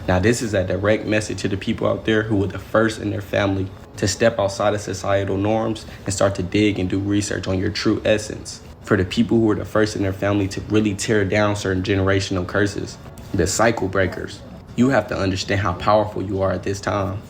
Now, this is a direct message to the people out there who were the first in their family to step outside of societal norms and start to dig and do research on your true essence. For the people who were the first in their family to really tear down certain generational curses, the cycle breakers, you have to understand how powerful you are at this time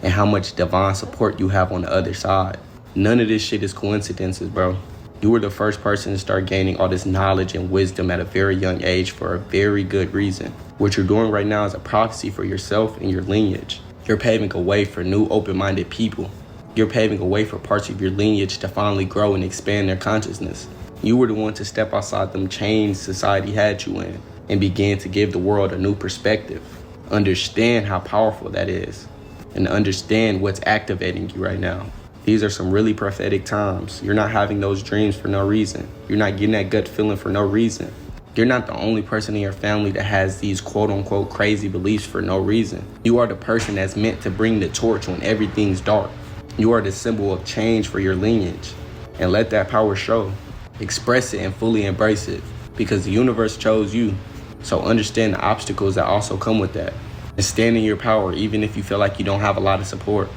and how much divine support you have on the other side. None of this shit is coincidences, bro. You were the first person to start gaining all this knowledge and wisdom at a very young age for a very good reason. What you're doing right now is a proxy for yourself and your lineage. You're paving a way for new open-minded people. You're paving a way for parts of your lineage to finally grow and expand their consciousness. You were the one to step outside them chains society had you in and begin to give the world a new perspective. Understand how powerful that is and understand what's activating you right now. These are some really prophetic times. You're not having those dreams for no reason. You're not getting that gut feeling for no reason. You're not the only person in your family that has these quote unquote crazy beliefs for no reason. You are the person that's meant to bring the torch when everything's dark. You are the symbol of change for your lineage. And let that power show. Express it and fully embrace it because the universe chose you. So understand the obstacles that also come with that. And stand in your power even if you feel like you don't have a lot of support.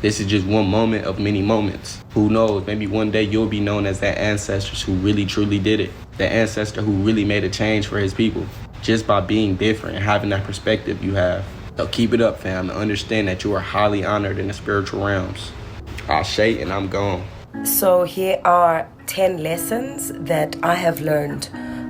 This is just one moment of many moments. Who knows, maybe one day you'll be known as that ancestors who really truly did it. The ancestor who really made a change for his people. Just by being different and having that perspective you have. So keep it up, fam, and understand that you are highly honored in the spiritual realms. Ashe, and I'm gone. So here are 10 lessons that I have learned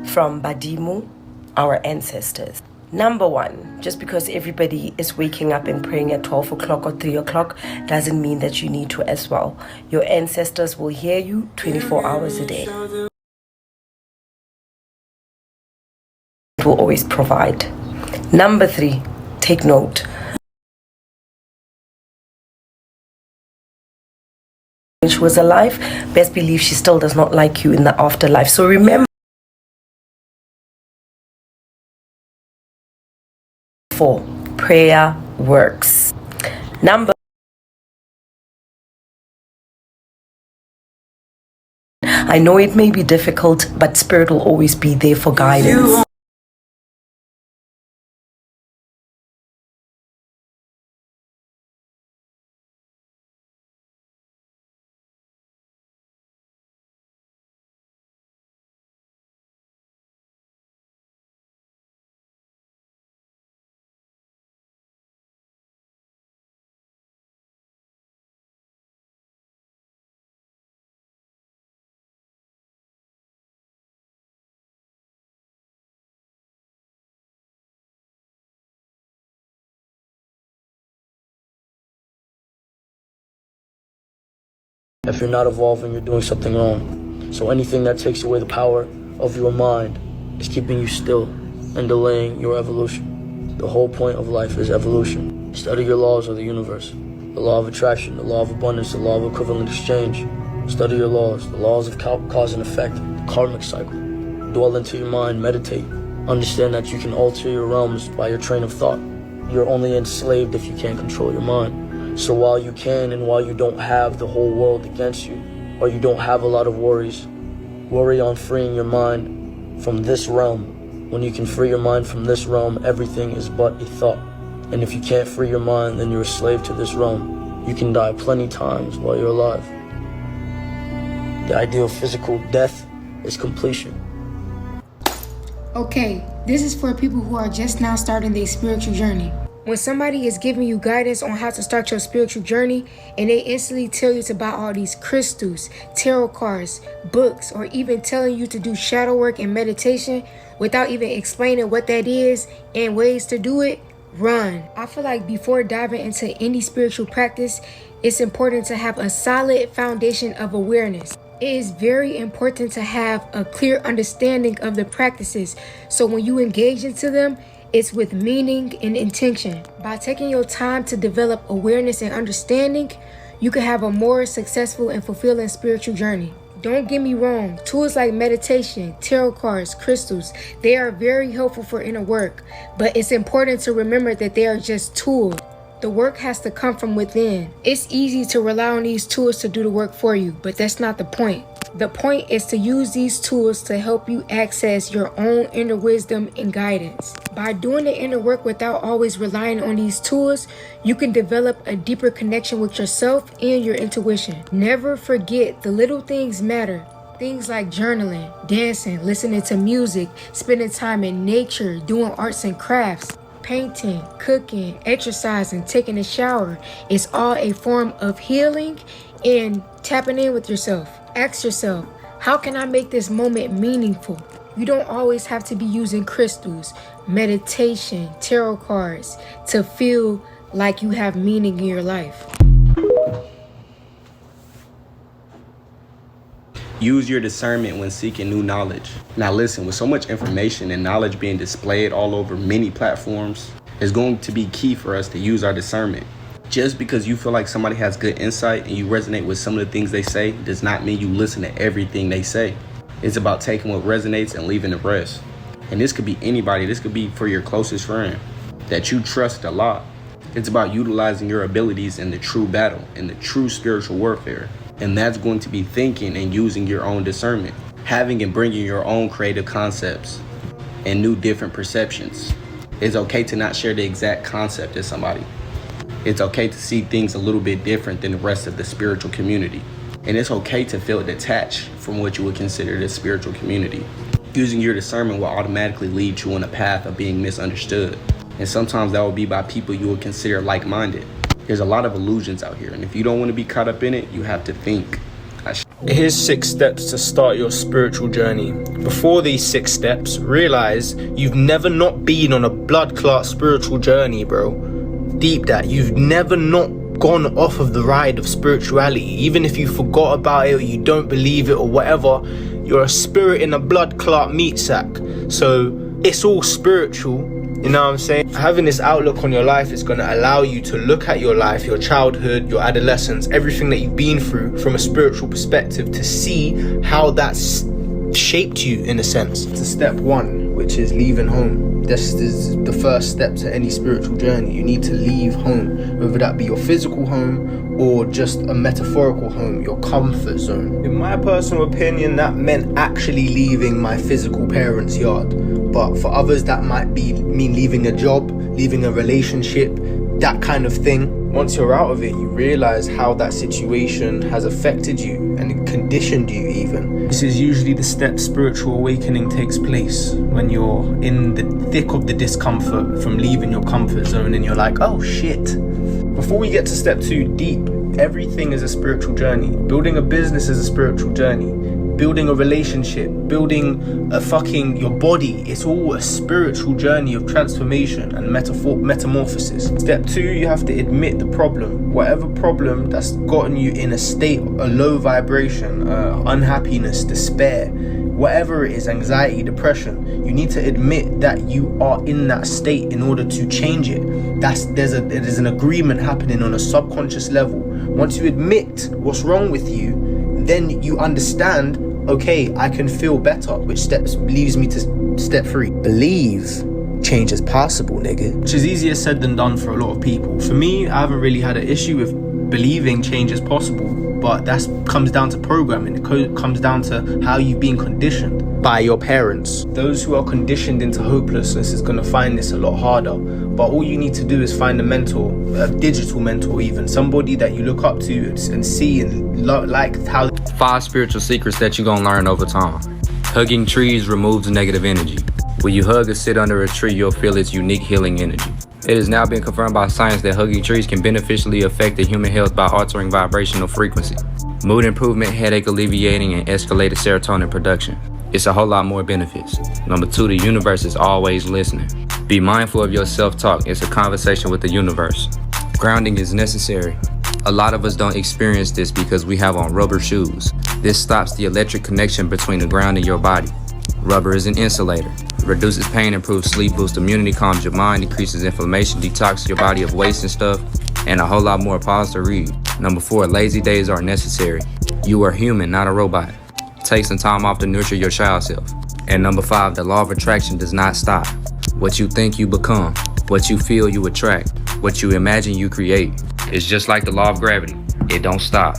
from Badimu, our ancestors. Number 1, just because everybody is waking up and praying at 12 o'clock or 3 o'clock doesn't mean that you need to as well. Your ancestors will hear you 24 hours a day. It will always provide. Number 3, take note. When she was alive, best believe she still does not like you in the afterlife. So remember, prayer works. I know it may be difficult, but Spirit will always be there for guidance. If you're not evolving, you're doing something wrong. So anything that takes away the power of your mind is keeping you still and delaying your evolution. The whole point of life is evolution. Study your laws of the universe. The law of attraction, the law of abundance, the law of equivalent exchange. Study your laws, the laws of cause and effect, the karmic cycle. Dwell into your mind, meditate. Understand that you can alter your realms by your train of thought. You're only enslaved if you can't control your mind. So while you can and while you don't have the whole world against you, or you don't have a lot of worries, worry on freeing your mind from this realm. When you can free your mind from this realm, everything is but a thought. And if you can't free your mind, then you're a slave to this realm. You can die plenty times while you're alive. The idea of physical death is completion. Okay, this is for people who are just now starting their spiritual journey. When somebody is giving you guidance on how to start your spiritual journey and they instantly tell you to buy all these crystals, tarot cards, books, or even telling you to do shadow work and meditation without even explaining what that is and ways to do it, run. I feel like before diving into any spiritual practice, it's important to have a solid foundation of awareness. It is very important to have a clear understanding of the practices, so when you engage into them, it's with meaning and intention. By taking your time to develop awareness and understanding, you can have a more successful and fulfilling spiritual journey. Don't get me wrong, tools like meditation, tarot cards, crystals, they are very helpful for inner work, but it's important to remember that they are just tools. The work has to come from within. It's easy to rely on these tools to do the work for you, but that's not the point. The point is to use these tools to help you access your own inner wisdom and guidance. By doing the inner work without always relying on these tools, you can develop a deeper connection with yourself and your intuition. Never forget, the little things matter. Things like journaling, dancing, listening to music, spending time in nature, doing arts and crafts, painting, cooking, exercising, taking a shower. It's all a form of healing and tapping in with yourself. Ask yourself, how can I make this moment meaningful? You don't always have to be using crystals, meditation, tarot cards to feel like you have meaning in your life. Use your discernment when seeking new knowledge. Now listen, with so much information and knowledge being displayed all over many platforms, it's going to be key for us to use our discernment. Just because you feel like somebody has good insight and you resonate with some of the things they say does not mean you listen to everything they say. It's about taking what resonates and leaving the rest. And this could be anybody. This could be for your closest friend that you trust a lot. It's about utilizing your abilities in the true battle, in the true spiritual warfare. And that's going to be thinking and using your own discernment, having and bringing your own creative concepts and new different perceptions. It's okay to not share the exact concept as somebody. It's okay to see things a little bit different than the rest of the spiritual community. And it's okay to feel detached from what you would consider the spiritual community. Using your discernment will automatically lead you on a path of being misunderstood. And sometimes that will be by people you would consider like-minded. There's a lot of illusions out here, and if you don't want to be caught up in it, you have to think. Here's 6 steps to start your spiritual journey. Before these 6 steps, realize you've never not been on a blood clot spiritual journey, bro. Deep that. You've never not gone off of the ride of spirituality. Even if you forgot about it or you don't believe it or whatever, you're a spirit in a blood clot meat sack. So it's all spiritual. You know what I'm saying? Having this outlook on your life is going to allow you to look at your life, your childhood, your adolescence, everything that you've been through from a spiritual perspective to see how that's shaped you in a sense. To step 1, which is leaving home. This is the first step to any spiritual journey. You need to leave home, whether that be your physical home or just a metaphorical home, your comfort zone. In my personal opinion, that meant actually leaving my physical parents' yard. But for others, that might mean leaving a job, leaving a relationship, that kind of thing. Once you're out of it, you realize how that situation has affected you and conditioned you even. This is usually the step spiritual awakening takes place, when you're in the thick of the discomfort from leaving your comfort zone and you're like, oh shit. Before we get to step 2, deep, everything is a spiritual journey. Building a business is a spiritual journey. Building a relationship, building your body, it's all a spiritual journey of transformation and metamorphosis. Step 2, you have to admit the problem. Whatever problem that's gotten you in a state, a low vibration, unhappiness, despair, whatever it is, anxiety, depression, you need to admit that you are in that state in order to change it. There's an agreement happening on a subconscious level. Once you admit what's wrong with you, then you understand, okay, I can feel better, which leads me to step 3. Believe change is possible, nigga. Which is easier said than done for a lot of people. For me, I haven't really had an issue with believing change is possible, but that comes down to programming. It comes down to how you've been conditioned by your parents. Those who are conditioned into hopelessness is going to find this a lot harder. But all you need to do is find a mentor, a digital mentor even, somebody that you look up to and see and like how. 5 spiritual secrets that you're gonna learn over time. Hugging trees removes negative energy. When you hug or sit under a tree, you'll feel its unique healing energy. It has now been confirmed by science that hugging trees can beneficially affect the human health by altering vibrational frequency. Mood improvement, headache alleviating, and escalated serotonin production. It's a whole lot more benefits. Number 2, the universe is always listening. Be mindful of your self-talk. It's a conversation with the universe. Grounding is necessary. A lot of us don't experience this because we have on rubber shoes. This stops the electric connection between the ground and your body. Rubber is an insulator. It reduces pain, improves sleep, boosts immunity, calms your mind, decreases inflammation, detoxes your body of waste and stuff, and a whole lot more. Pause to read. Number 4, lazy days are necessary. You are human, not a robot. Take some time off to nurture your child self. And number 5, the law of attraction does not stop. What you think, you become. What you feel, you attract. What you imagine, you create. It's just like the law of gravity. It don't stop.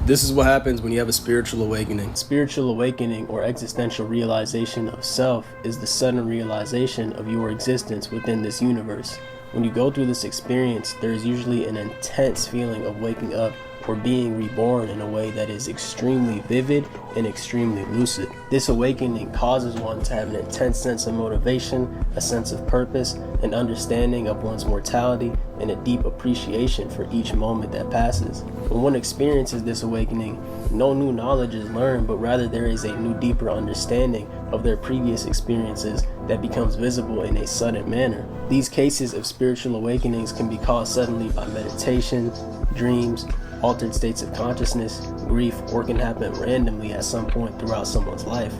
This is what happens when you have a spiritual awakening. Spiritual awakening, or existential realization of self, is the sudden realization of your existence within this universe. When you go through this experience, there is usually an intense feeling of waking up or being reborn in a way that is extremely vivid and extremely lucid. This awakening causes one to have an intense sense of motivation, a sense of purpose, an understanding of one's mortality, and a deep appreciation for each moment that passes. When one experiences this awakening, no new knowledge is learned, but rather there is a new, deeper understanding of their previous experiences that becomes visible in a sudden manner. These cases of spiritual awakenings can be caused suddenly by meditation, dreams, altered states of consciousness, grief, or can happen randomly at some point throughout someone's life.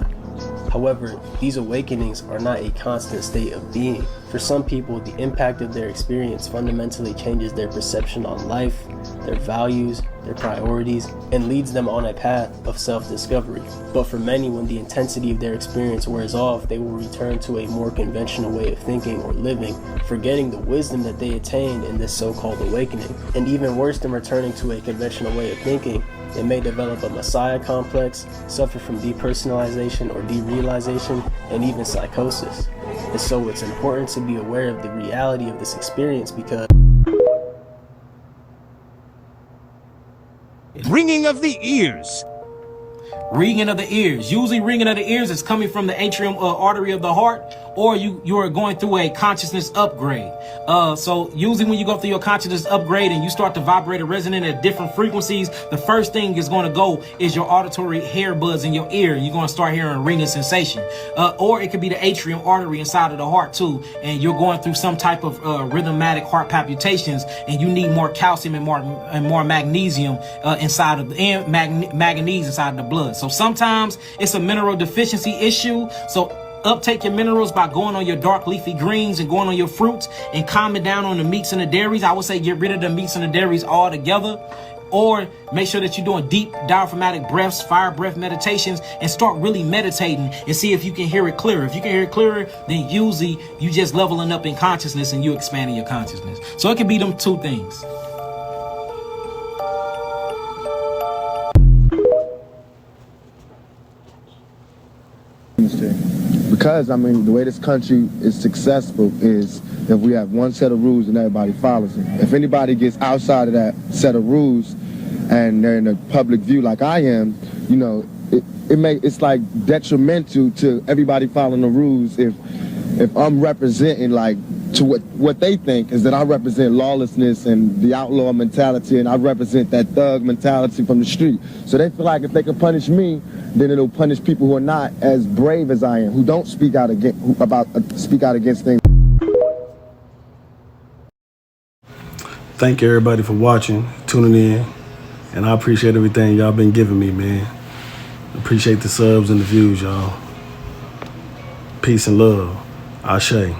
However, these awakenings are not a constant state of being. For some people, the impact of their experience fundamentally changes their perception on life, their values, their priorities, and leads them on a path of self-discovery. But for many, when the intensity of their experience wears off, they will return to a more conventional way of thinking or living, forgetting the wisdom that they attained in this so-called awakening. And even worse than returning to a conventional way of thinking, they may develop a messiah complex, suffer from depersonalization or derealization, and even psychosis. And so it's important to be aware of the reality of this experience, because ringing of the ears. Ringing of the ears. Usually ringing of the ears is coming from the atrium artery of the heart, or you are going through a consciousness upgrade. So usually when you go through your consciousness upgrade and you start to vibrate or resonate at different frequencies, the first thing is going to go is your auditory hair buds in your ear. You're going to start hearing a ringing sensation. Or it could be the atrium artery inside of the heart too, and you're going through some type of rhythmatic heart palpitations, and you need more calcium and more magnesium inside of manganese inside of the blood. So sometimes it's a mineral deficiency issue. So uptake your minerals by going on your dark leafy greens and going on your fruits, and calming down on the meats and the dairies. I would say get rid of the meats and the dairies altogether. Or make sure that you're doing deep diaphragmatic breaths, fire breath meditations, and start really meditating and see if you can hear it clearer. If you can hear it clearer, then usually you just leveling up in consciousness and you expanding your consciousness. So it could be them two things. Because, I mean, the way this country is successful is if we have one set of rules and everybody follows it. If anybody gets outside of that set of rules and they're in a public view like I am, you know, it's like detrimental to everybody following the rules if I'm representing, like, to what they think is that I represent lawlessness and the outlaw mentality, and I represent that thug mentality from the street. So they feel like if they can punish me, then it'll punish people who are not as brave as I am, who don't speak out against things. Thank you everybody for watching, tuning in, and I appreciate everything y'all been giving me, man. Appreciate the subs and the views, y'all. Peace and love. Ashe.